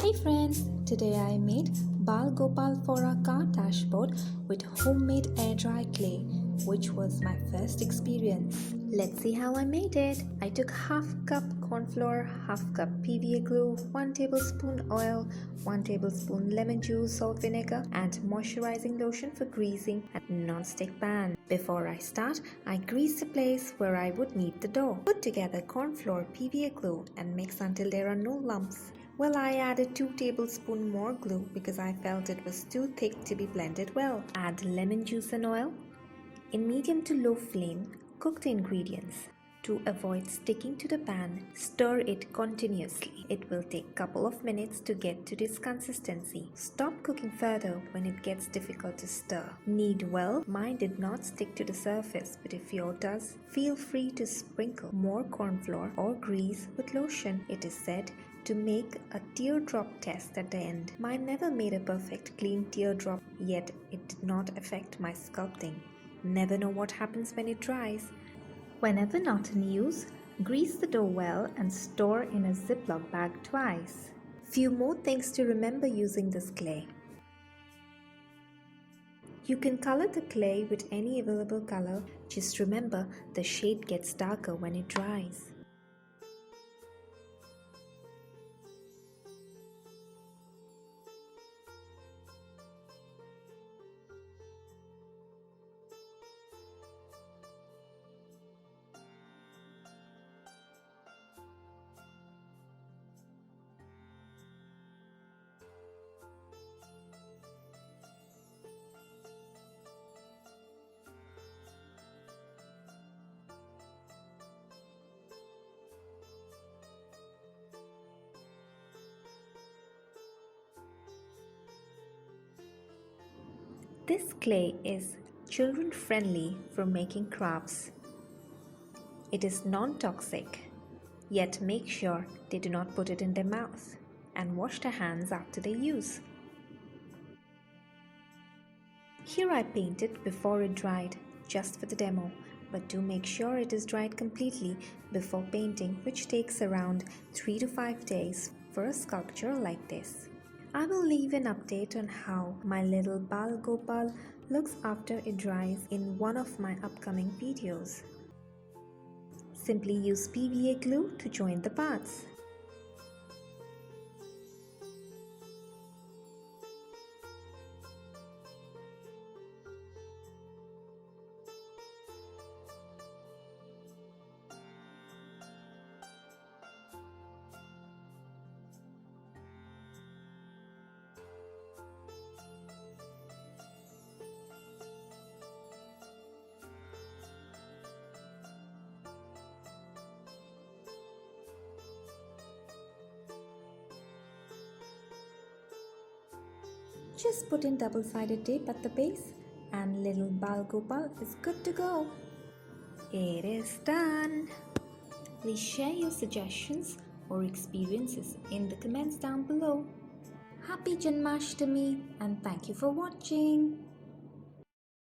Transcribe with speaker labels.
Speaker 1: Hey friends, today I made Bal Gopal for our car dashboard with homemade air dry clay, which was my first experience. Let's see how I made it. I took half cup corn flour, half cup PVA glue, 1 tablespoon oil, 1 tablespoon lemon juice, salt, vinegar and moisturizing lotion for greasing and non-stick pan. Before I start, I grease the place where I would knead the dough. Put together corn flour, PVA glue and mix until there are no lumps. Well, I added 2 tablespoons more glue because I felt it was too thick to be blended well. Add lemon juice and oil. In medium to low flame, cook the ingredients. To avoid sticking to the pan, stir it continuously. It will take a couple of minutes to get to this consistency. Stop cooking further when it gets difficult to stir. Knead well. Mine did not stick to the surface, but if yours does, feel free to sprinkle more corn flour or grease with lotion. It is said to make a teardrop test at the end. Mine never made a perfect clean teardrop, yet it did not affect my sculpting. Never know what happens when it dries. Whenever not in use, grease the dough well and store in a Ziploc bag twice. Few more things to remember using this clay. You can color the clay with any available color. Just remember the shade gets darker when it dries. This clay is children friendly for making crafts. It is non-toxic, yet make sure they do not put it in their mouth and wash their hands after they use. Here I painted before it dried, just for the demo, but do make sure it is dried completely before painting, which takes around 3 to 5 days for a sculpture like this. I will leave an update on how my little Bal Gopal looks after it dries in one of my upcoming videos. Simply use PVA glue to join the parts. Just put in double-sided tape at the base and little Bal Gopal is good to go. It is done. Please share your suggestions or experiences in the comments down below. Happy Janmashtami and thank you for watching.